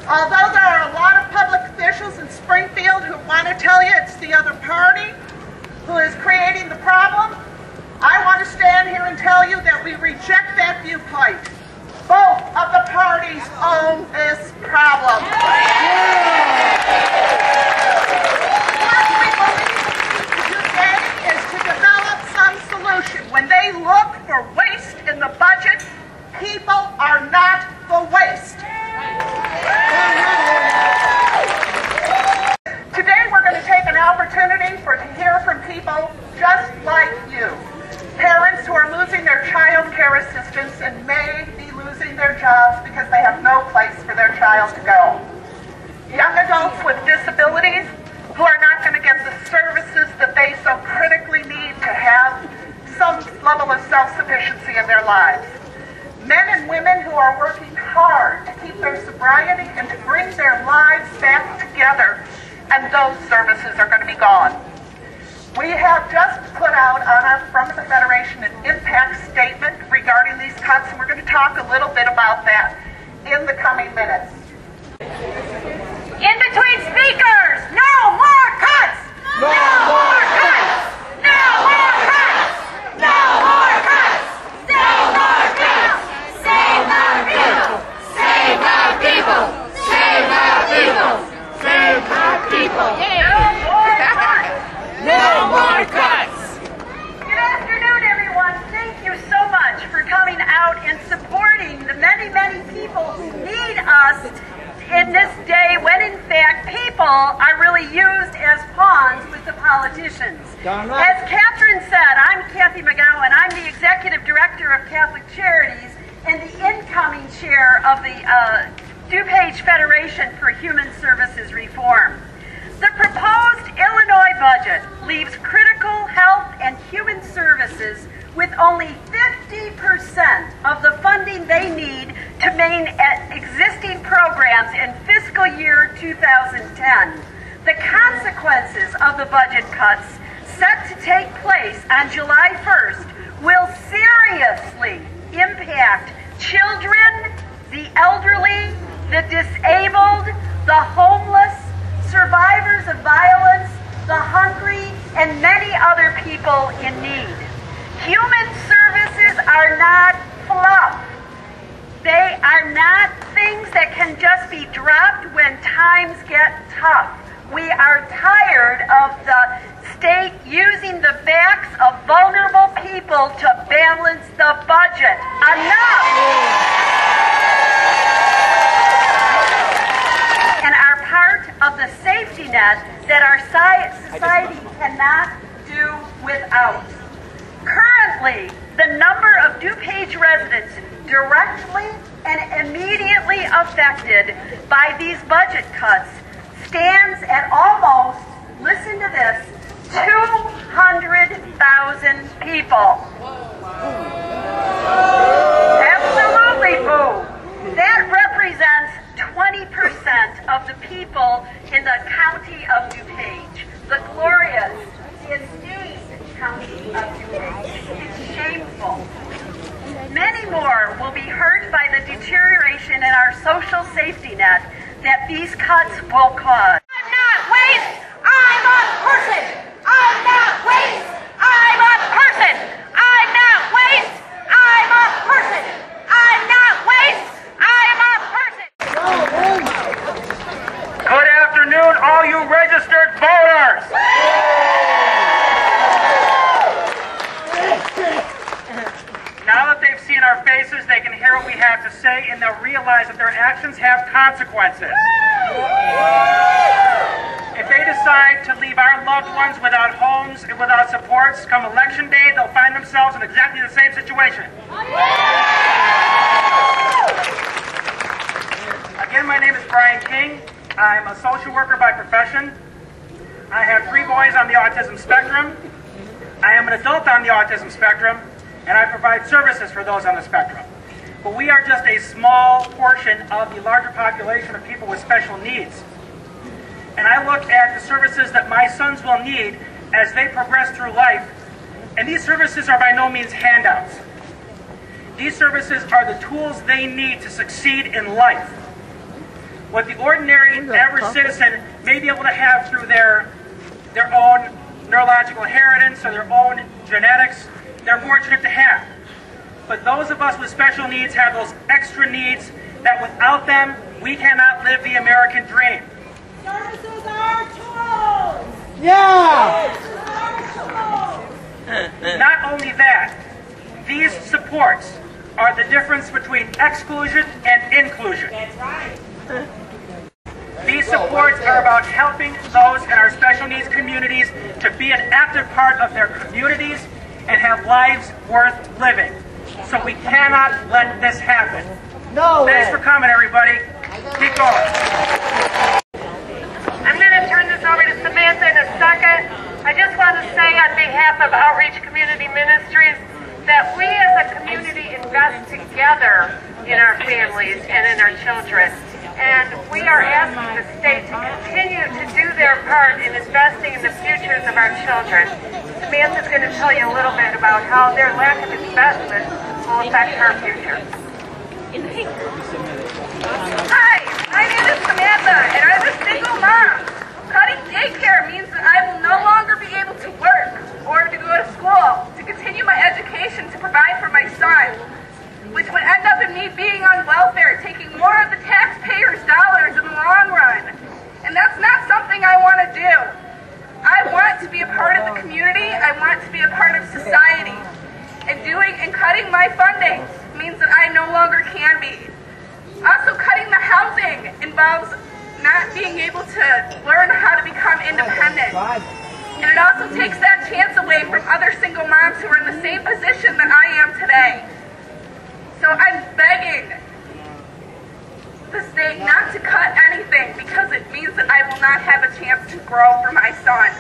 Although there are a lot of public officials in Springfield who want to tell you it's the other party who is creating the problem, I want to stand here and tell you that we reject that viewpoint. Both of the parties own this problem. What we believe today is to develop some solution. When they look for waste in the budget, people are not the waste. Today we're going to take an opportunity to hear from people just like you. Parents who are losing their child care assistance and may be losing their jobs because they have no place for their child to go. Young adults with disabilities who are not going to get the services that they so critically need to have some level of self-sufficiency in their lives. Men and women who are working hard to keep their sobriety and to bring their lives back together, and those services are going to be gone. We have just put out from the Federation an impact statement regarding these cuts, and we're going to talk a little bit about that in the coming minutes. In between speakers, no more cuts! No more cuts! No more cuts! No more cuts! No more cuts! Save our people! Save our people! Save our people! Save our people! No more cuts! Good afternoon, everyone. Thank you so much for coming out and supporting the many, many people who need us in this day when, in fact, people are really used as pawns with the politicians. As Catherine said, I'm Kathy McGowan. I'm the Executive Director of Catholic Charities and the incoming chair of the DuPage Federation for Human Services Reform. The proposed Illinois budget leaves critical health and human services with only 50% of the funding they need to maintain existing programs in fiscal year 2010. The consequences of the budget cuts set to take place on July 1st will seriously impact children, the elderly, the disabled, the homeless, survivors of violence, the hungry, and many other people in need. Human services are not fluff. They are not things that can just be dropped when times get tough. We are tired of the state using the backs of vulnerable people to balance the budget. Enough! And are part of the safety net that our society cannot do without. Currently, the number of DuPage residents directly and immediately affected by these budget cuts stands at almost, listen to this, 200,000 people. Absolutely, boo. That represents 20% of the people in the county of DuPage, the glorious, esteemed county of DuPage. It's shameful. Many more will be hurt by the deterioration in our social safety net that these cuts will cause. I'm not waste, I'm a person. I'm not waste, I'm a person. I'm not waste, I'm a person. I'm not waste, I'm a person. Good afternoon, all you registered voters. Now that they've seen our faces, they can hear what we have to say, and they'll realize that their actions have consequences. If they decide to leave our loved ones without homes and without supports, come election day, they'll find themselves in exactly the same situation. Again, my name is Brian King. I'm a social worker by profession. I have 3 boys on the autism spectrum. I am an adult on the autism spectrum, and I provide services for those on the spectrum. But we are just a small portion of the larger population of people with special needs. And I look at the services that my sons will need as they progress through life, and these services are by no means handouts. These services are the tools they need to succeed in life. what the ordinary average citizen may be able to have through their own neurological inheritance or their own genetics, they're fortunate to have. But those of us with special needs have those extra needs that without them, we cannot live the American dream. Services are tools! Yeah! Not only that, these supports are the difference between exclusion and inclusion. That's right. These supports are about helping those in our special needs communities to be an active part of their communities and have lives worth living. So we cannot let this happen. No way. Thanks for coming, everybody. Keep going. I'm going to turn this over to Samantha in a second. I just want to say on behalf of Outreach Community Ministries that we as a community invest together in our families and in our children. And we are asking the state to continue to do their part in investing in the futures of our children. Samantha's going to tell you a little bit about how their lack of investment will affect our future. Hi, my name is Samantha, and I'm a single mom. Cutting daycare means that I will no longer be able to work or to go to school to continue my education to provide for my son, which would end up in me being on welfare, taking more of the taxpayers' dollars in the long run. And that's not something I want to do. I want to be a part of the community. I want to be a part of society. And cutting my funding means that I no longer can be. Also, cutting the housing involves not being able to learn how to become independent. And it also takes that chance away from other single moms who are in the same position that I am today. So I'm begging the state not to cut anything because it means that I will not have a chance to grow for my son.